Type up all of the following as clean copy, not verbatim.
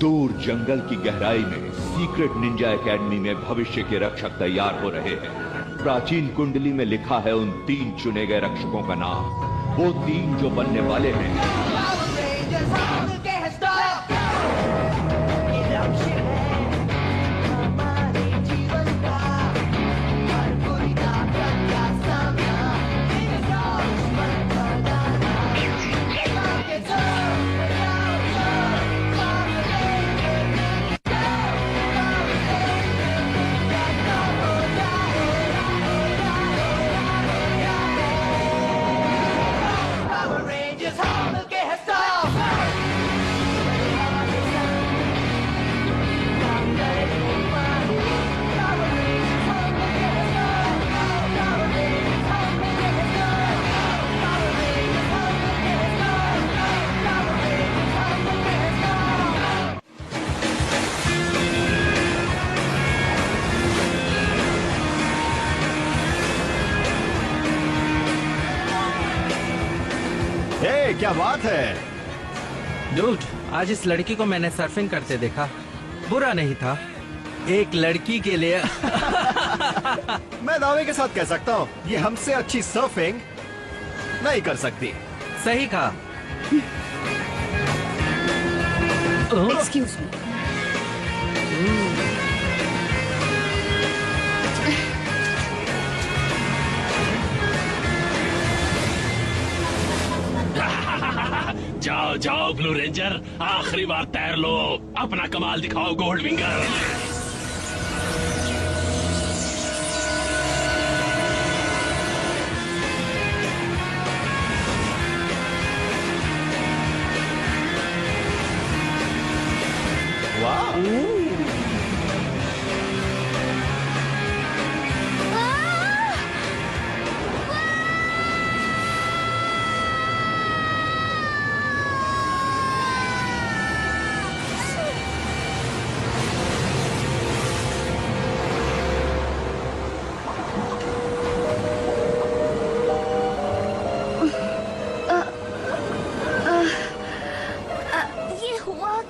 दूर जंगल की गहराई में सीक्रेट निंजा एकेडमी में भविष्य के रक्षक तैयार हो रहे हैं। प्राचीन कुंडली में लिखा है उन 3 चुने गए रक्षकों का नाम। वो 3 जो बनने वाले हैं। क्या बात है? डूड, आज इस लड़की को मैंने सर्फिंग करते देखा। बुरा नहीं था, एक लड़की के लिए। मैं दावे के साथ कह सकता हूँ ये हमसे अच्छी सर्फिंग नहीं कर सकती। सही कहा। Excuse me. जाओ जाओ ब्लू रेंजर, आखिरी बार तैर लो, अपना कमाल दिखाओ गोल्ड विंगर। वाह!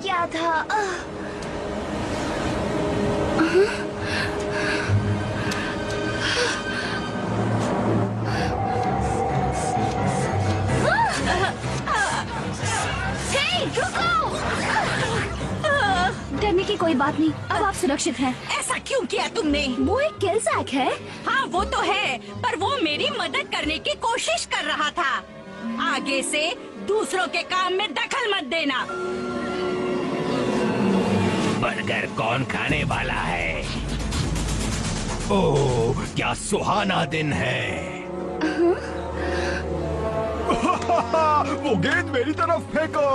क्या था? डरने की कोई बात नहीं, अब आप सुरक्षित हैं। ऐसा क्यों किया तुमने? वो एक किलजैक है। हाँ वो तो है, पर वो मेरी मदद करने की कोशिश कर रहा था। आगे से दूसरों के काम में दखल मत देना। बर्गर कौन खाने वाला है? ओह, क्या सुहाना दिन है। वो गेंद मेरी तरफ फेंको।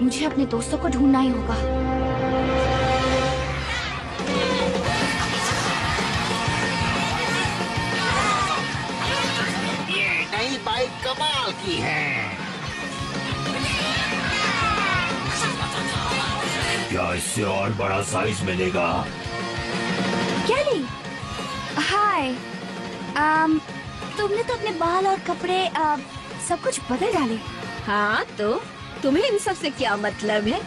मुझे अपने दोस्तों को ढूंढना ही होगा। ये नई बाइक कमाल की है। क्या इससे और बड़ा साइज मिलेगा? कैली, हाय। तुमने तो अपने बाल और कपड़े सब कुछ बदल डाले। हाँ तो तुम्हें इन सब से क्या मतलब है?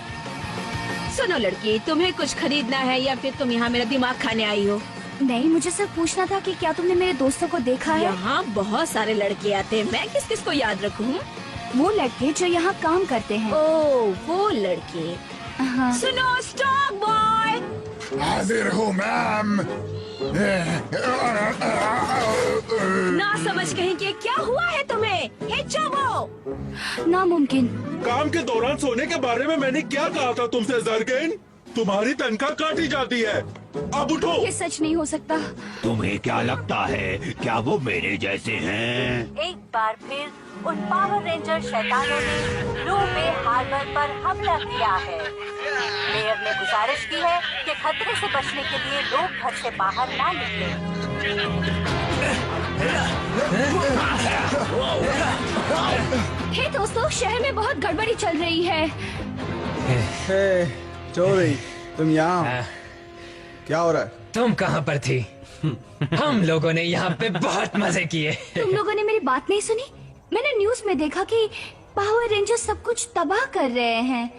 सुनो लड़की, तुम्हें कुछ खरीदना है या फिर तुम यहाँ मेरा दिमाग खाने आई हो? नहीं, मुझे सिर्फ पूछना था कि क्या तुमने मेरे दोस्तों को देखा है? यहाँ बहुत सारे लड़के आते हैं, मैं किस किस को याद रखूँ? वो लड़के जो यहाँ काम करते हैं। ओह वो लड़के। हाँ। सुनो स्टॉक बॉय। हाजिर हूँ मैम। ना समझ कहीं कि क्या हुआ है तुम्हें? हिचको। नामुमकिन। काम के दौरान सोने के बारे में मैंने क्या कहा था तुमसे जरगेन? तुम्हारी तनख्वाह काटी जाती है। अब उठो। ये सच नहीं हो सकता। तुम्हें क्या लगता है, क्या वो मेरे जैसे हैं? एक बार फिर उन पावर रेंजर शैतानों ने ब्लू बे हार्बर पर हमला किया है। मेयर ने गुजारिश की है कि खतरे से बचने के लिए लोग घर से बाहर ना निकलें। हे दोस्तों, शहर में बहुत गड़बड़ी चल रही है। जोरी, तुम यहाँ? क्या हो रहा है? तुम कहाँ पर थी? हम लोगों ने यहाँ पे बहुत मजे किए। तुम लोगों ने मेरी बात नहीं सुनी? मैंने न्यूज में देखा कि पावर रेंजर सब कुछ तबाह कर रहे हैं।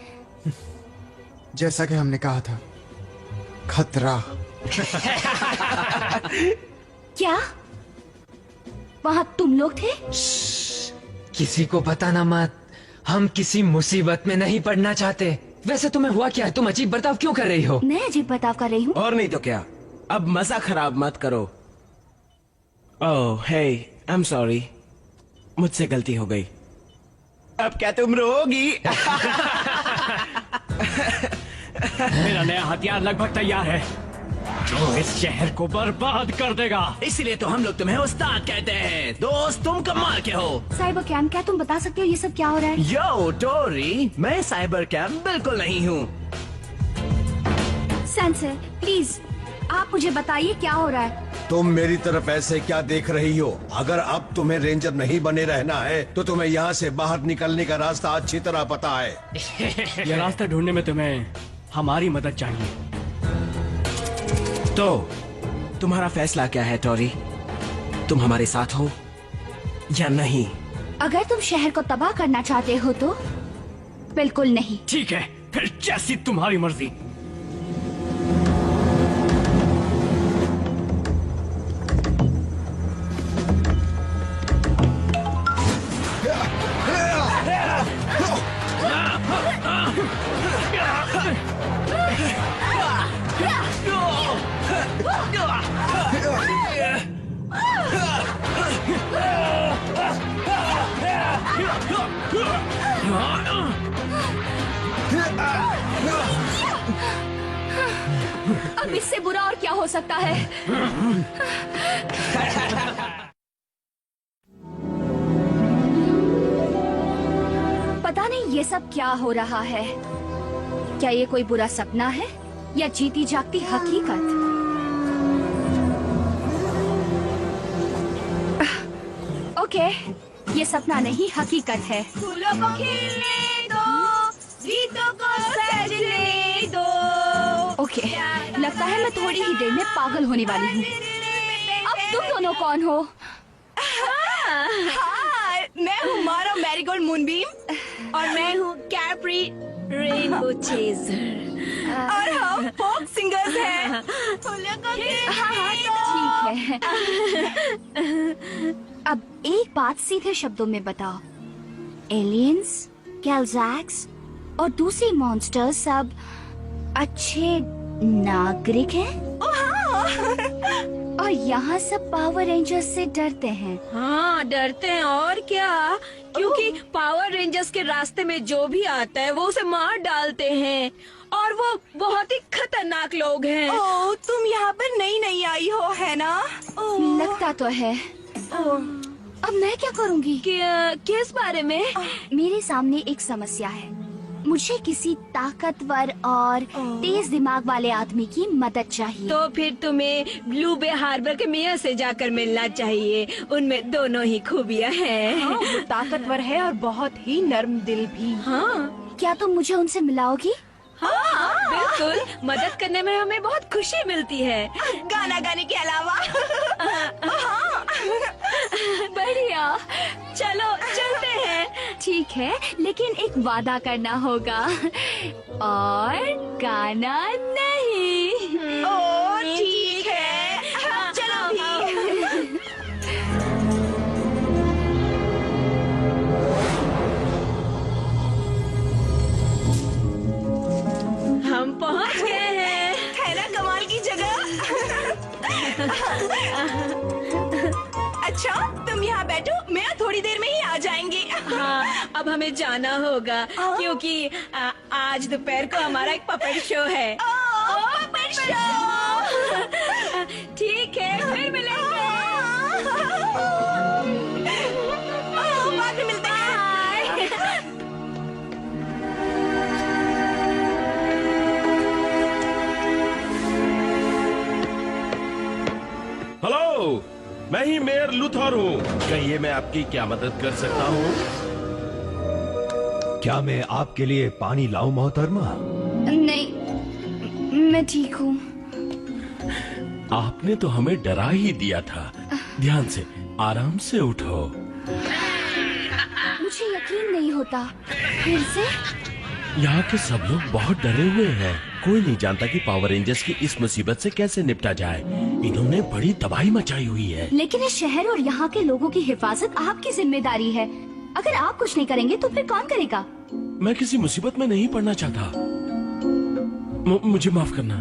जैसा कि हमने कहा था, खतरा। क्या वहाँ तुम लोग थे? किसी को बताना मत। हम किसी मुसीबत में नहीं पड़ना चाहते। वैसे तुम्हें हुआ क्या? तुम अजीब बर्ताव क्यों कर रही हो? मैं अजीब बर्ताव कर रही हूँ। और नहीं तो क्या, अब मजा खराब मत करो। ओह हे, आई एम सॉरी, मुझसे गलती हो गई। अब क्या तुम रोगी? मेरा नया हथियार लगभग तैयार है जो इस शहर को बर्बाद कर देगा। इसलिए तो हम लोग तुम्हें उस्ताद कहते हैं। दोस्त, तुम कमाल के हो। साइबर कैम, क्या तुम बता सकते हो ये सब क्या हो रहा है? यो टोरी, मैं साइबर कैम बिल्कुल नहीं हूँ। सेंसर, प्लीज आप मुझे बताइए क्या हो रहा है। तुम मेरी तरफ ऐसे क्या देख रही हो? अगर अब तुम्हें रेंजर नहीं बने रहना है तो तुम्हें यहाँ से बाहर निकलने का रास्ता अच्छी तरह पता है। ये रास्ता ढूंढने में तुम्हें हमारी मदद चाहिए। तो तुम्हारा फैसला क्या है टोरी? तुम हमारे साथ हो या नहीं? अगर तुम शहर को तबाह करना चाहते हो तो बिल्कुल नहीं। ठीक है, फिर जैसी तुम्हारी मर्जी। अब इससे बुरा और क्या हो सकता है? पता नहीं ये सब क्या हो रहा है। क्या ये कोई बुरा सपना है या जीती जागती हकीकत? ओके, ये सपना नहीं हकीकत है। फूलों को खिलने दो, गीतों को सजने दो। ओके, लगता है मैं थोड़ी ही देर में पागल होने वाली हूँ। अब तुम दोनों कौन हो? हाय, मैं हूँ मारो मैरीगोल्ड मूनबीम और मैं हूँ कैप्री रेनबो चेजर और हम फोक सिंगर्स हैं। हाँ, ठीक है। अब एक बात सीधे शब्दों में बताओ, एलियंस, कैलजैक्स और दूसरे मॉन्स्टर्स सब अच्छे नागरिक हैं? और यहाँ सब पावर रेंजर्स से डरते हैं। हाँ, डरते हैं और क्या, क्योंकि पावर रेंजर्स के रास्ते में जो भी आता है वो उसे मार डालते हैं और वो बहुत ही खतरनाक लोग हैं। ओह, तुम यहाँ पर नई आई हो, है ना? लगता तो है। अब मैं क्या करूँगी? किस बारे में? मेरे सामने एक समस्या है। मुझे किसी ताकतवर और तेज दिमाग वाले आदमी की मदद चाहिए। तो फिर तुम्हें ब्लू बे हार्बर के मेयर से जाकर मिलना चाहिए। उनमें दोनों ही खूबियाँ हैं। हाँ, वो ताकतवर है और बहुत ही नर्म दिल भी। हाँ, क्या तुम मुझे उनसे मिलाओगी? हाँ, बिल्कुल। मदद करने में हमें बहुत खुशी मिलती है, गाना गाने के अलावा। बढ़िया, चलो चलते हैं। ठीक है, लेकिन एक वादा करना होगा और गाना नहीं। ओह, ठीक है, चलो भी। हम पहुंच गए हैं। है ना कमाल की जगह? अच्छा, तुम यहाँ बैठो, मैं थोड़ी देर में ही आ जाएंगी। हाँ, अब हमें जाना होगा क्योंकि आज दोपहर को हमारा एक पपेट शो है। Puppet show. ठीक है, फिर मिलेंगे। बाद में मिलते हैं। हेलो, मैं ही मेयर लूथर हूँ। कहिए, मैं आपकी क्या मदद कर सकता हूँ? क्या मैं आपके लिए पानी लाऊं मोहतरमा? नहीं, मैं ठीक हूँ। आपने तो हमें डरा ही दिया था। ध्यान से, आराम से उठो। मुझे यकीन नहीं होता। फिर से यहाँ के सब लोग बहुत डरे हुए हैं। कोई नहीं जानता कि पावर रेंजर्स की इस मुसीबत से कैसे निपटा जाए। इन्होंने बड़ी तबाही मचाई हुई है। लेकिन इस शहर और यहाँ के लोगों की हिफाजत आपकी जिम्मेदारी है। अगर आप कुछ नहीं करेंगे तो फिर कौन करेगा? मैं किसी मुसीबत में नहीं पड़ना चाहता। मुझे माफ करना।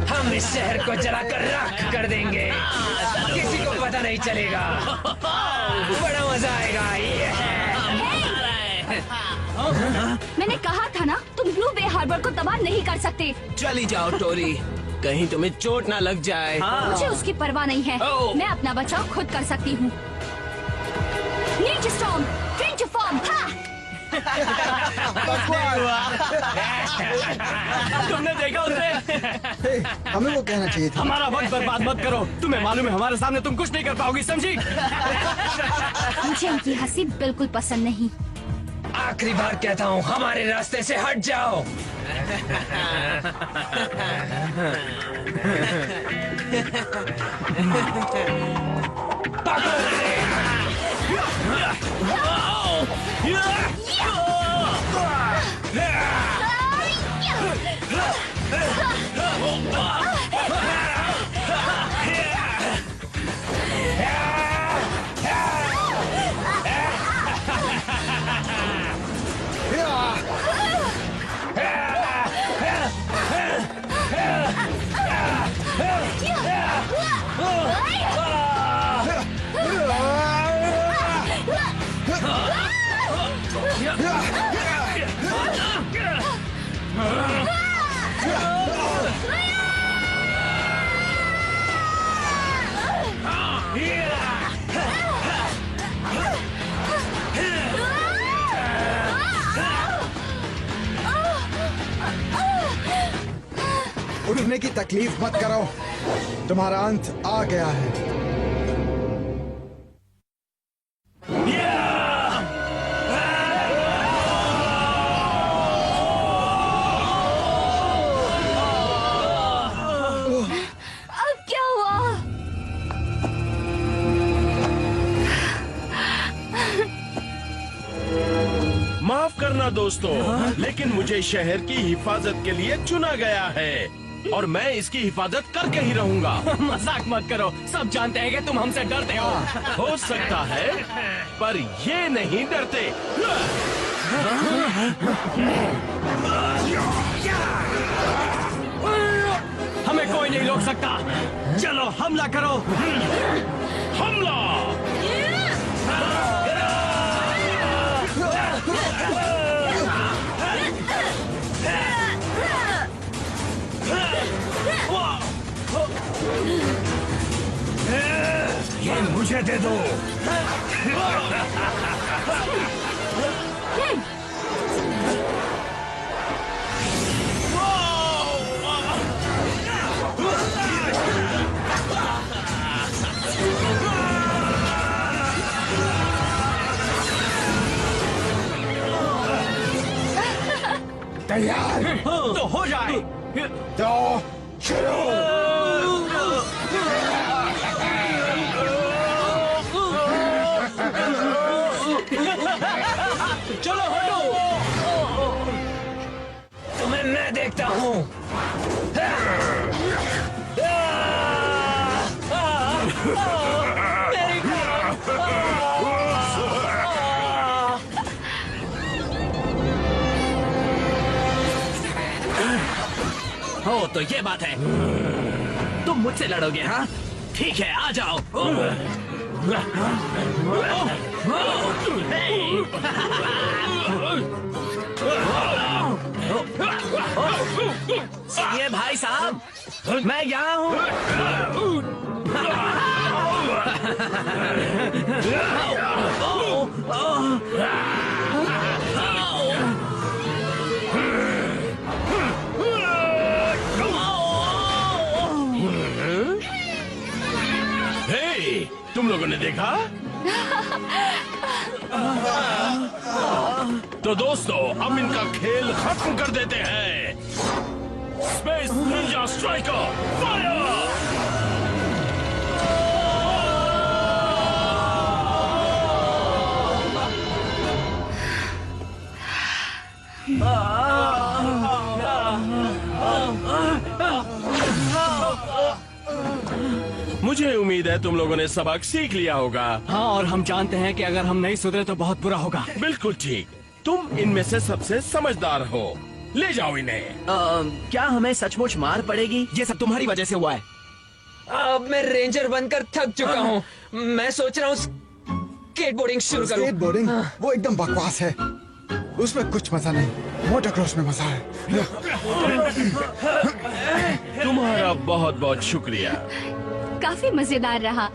हम इस शहर को जलाकर राख कर देंगे। किसी को पता नहीं चलेगा। बड़ा मजा आएगा। मैंने कहा था ना, तुम ब्लू बे हार्बर को तबाह नहीं कर सकते। चली जाओ टोरी, कहीं तुम्हें चोट ना लग जाए। मुझे उसकी परवाह नहीं है। मैं अपना बचाव खुद कर सकती हूँ। नींजा स्टॉर्म, ट्रेंच फॉर्म। तुमने देखा उसे? हमें वो कहना चाहिए था। हमारा वक्त बर्बाद मत करो। तुम्हें मालूम है हमारे सामने तुम कुछ नहीं कर पाओगी, समझी? मुझे उनकी हंसी बिल्कुल पसंद नहीं। आखिरी बार कहता हूँ, हमारे रास्ते से हट जाओ। उठने की तकलीफ मत करो, तुम्हारा अंत आ गया है। अब क्या हुआ? माफ करना दोस्तों, लेकिन मुझे शहर की हिफाजत के लिए चुना गया है और मैं इसकी हिफाजत करके ही रहूंगा। मजाक मत करो, सब जानते हैं कि तुम हमसे डरते हो। हो सकता है, पर ये नहीं डरते। हमें कोई नहीं रोक सकता। चलो हमला करो। हमला! ये मुझे दे दो। तैयार तो हो जाए। तो शुरू। चलो हटो। तुम्हें मैं देखता हूँ। हो तो ये बात है, तुम मुझसे लड़ोगे? हाँ ठीक है, आ जाओ। सुनिए भाई साहब, मैं यहाँ हूँ। तुम लोगों ने देखा? तो दोस्तों, अब इनका खेल खत्म कर देते हैं। Space Ninja striker fire! मुझे उम्मीद है तुम लोगों ने सबक सीख लिया होगा। हाँ, और हम जानते हैं कि अगर हम नहीं सुधरे तो बहुत बुरा होगा। बिल्कुल ठीक। तुम इनमें से सबसे समझदार हो। ले जाओ इन्हें। क्या हमें सचमुच मार पड़ेगी? ये सब तुम्हारी वजह से हुआ है। अब मैं रेंजर बनकर थक चुका हूँ। मैं सोच रहा हूँ स्केटबोर्डिंग शुरू करूँ। स्केटबोर्डिंग वो एकदम बकवास है, उसमें कुछ मजा नहीं। मोटोक्रॉस में मजा है। तुम्हारा बहुत बहुत शुक्रिया। काफी मजेदार रहा।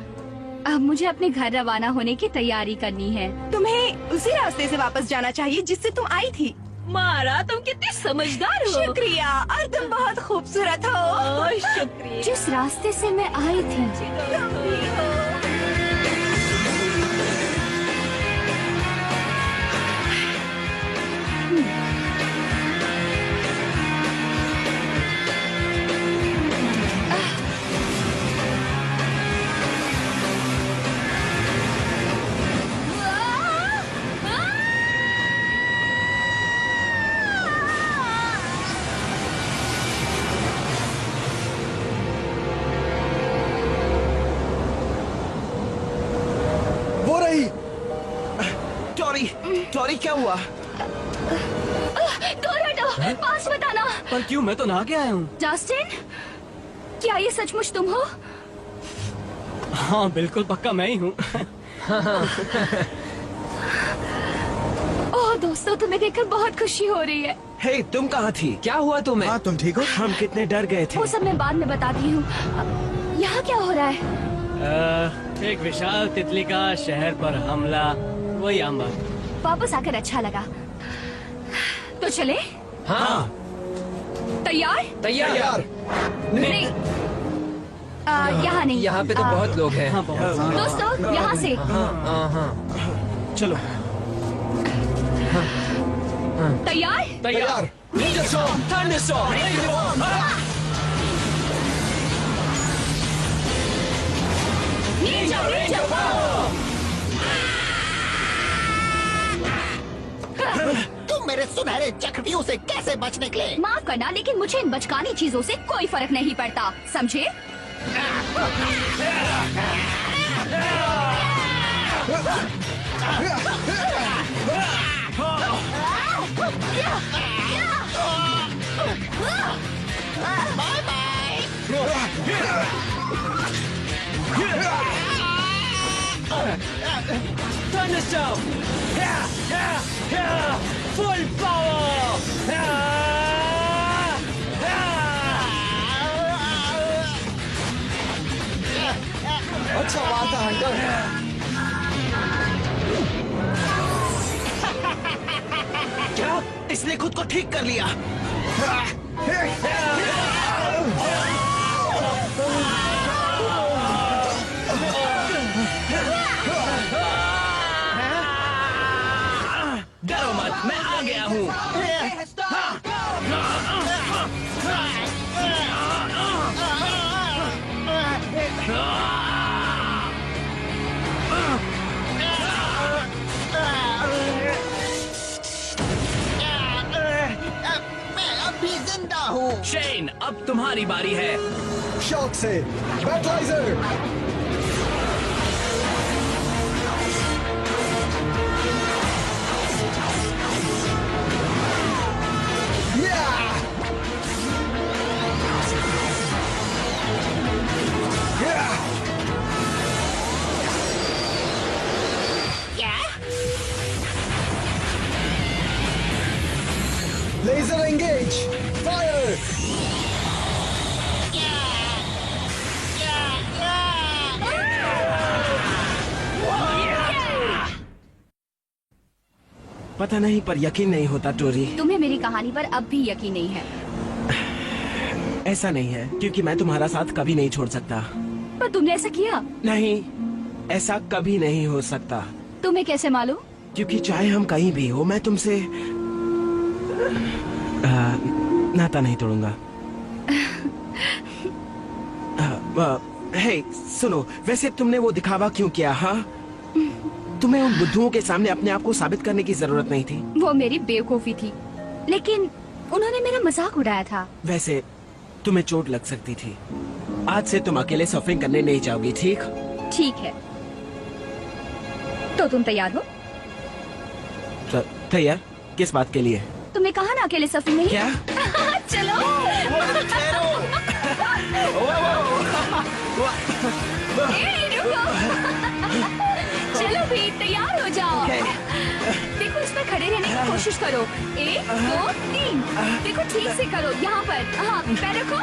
अब मुझे अपने घर रवाना होने की तैयारी करनी है। तुम्हें उसी रास्ते से वापस जाना चाहिए जिससे तुम आई थी। मारा, तुम कितनी समझदार हो। शुक्रिया, और तुम बहुत खूबसूरत हो। शुक्रिया। जिस रास्ते से मैं आई थी। वो रही। टॉरी क्या हुआ? दूर हटो, पास मत आना। पर क्यों? मैं तो नहा के आया हूँ। जस्टिन, क्या ये सचमुच तुम हो? हाँ बिल्कुल, पक्का मैं ही हूँ। ओह दोस्तों, तुम्हें देखकर बहुत खुशी हो रही है। हे, तुम कहाँ थी? क्या हुआ तुम्हें? हाँ, तुम ठीक हो? हम कितने डर गए थे। वो सब मैं बाद में बताती हूँ। यहाँ क्या हो रहा है? एक विशाल तितली का शहर पर हमला, वही आम बात। वापस आकर अच्छा लगा। तो चले? हाँ। तैयार? तैयार। नहीं, यहाँ नहीं। यहाँ पे तो बहुत लोग हैं। हाँ, बहुत। दोस्तों, यहाँ से। चलो। तैयार? तैयार। Ninja storm, thunderstorm, Ninja ranger तुम मेरे सुनहरे चक्रव्यूह से कैसे बच निकले? माफ करना, लेकिन मुझे इन बचकानी चीजों से कोई फर्क नहीं पड़ता, समझे? Bye bye. Thunderstorm, full power. अच्छा वार्ता हंटर। क्या? इसने खुद को ठीक कर लिया। डरो मत, मैं आ गया हूँ। मैं अभी जिंदा हूँ। शेन, अब तुम्हारी बारी है। शॉक से बैटलाइजर। Laser engage! Fire! पता नहीं, पर यकीन नहीं होता टोरी। तुम्हें मेरी कहानी पर अब भी यकीन नहीं है? ऐसा नहीं है, क्योंकि मैं तुम्हारा साथ कभी नहीं छोड़ सकता। पर तुमने ऐसा किया? नहीं, ऐसा कभी नहीं हो सकता। तुम्हें कैसे मालूम? क्योंकि चाहे हम कहीं भी हो, मैं तुमसे नाता नहीं तोड़ूंगा। हे सुनो, वैसे तुमने वो दिखावा क्यों किया? हाँ, तुम्हें उन बुद्धुओं के सामने अपने आप को साबित करने की जरूरत नहीं थी। वो मेरी बेवकूफी थी, लेकिन उन्होंने मेरा मजाक उड़ाया था। वैसे तुम्हें चोट लग सकती थी। आज से तुम अकेले सर्फिंग करने नहीं जाओगी, ठीक? ठीक है, तो तुम तैयार हो? तैयार? किस बात के लिए? तुमने कहा ना अकेले सर्फिंग नहीं। क्या? चलो। चलो भी, तैयार हो जाओ। देखो, इस पर खड़े रहने की कोशिश करो। 1 2 3। देखो, ठीक से करो। यहाँ पर। हाँ, पैर रखो।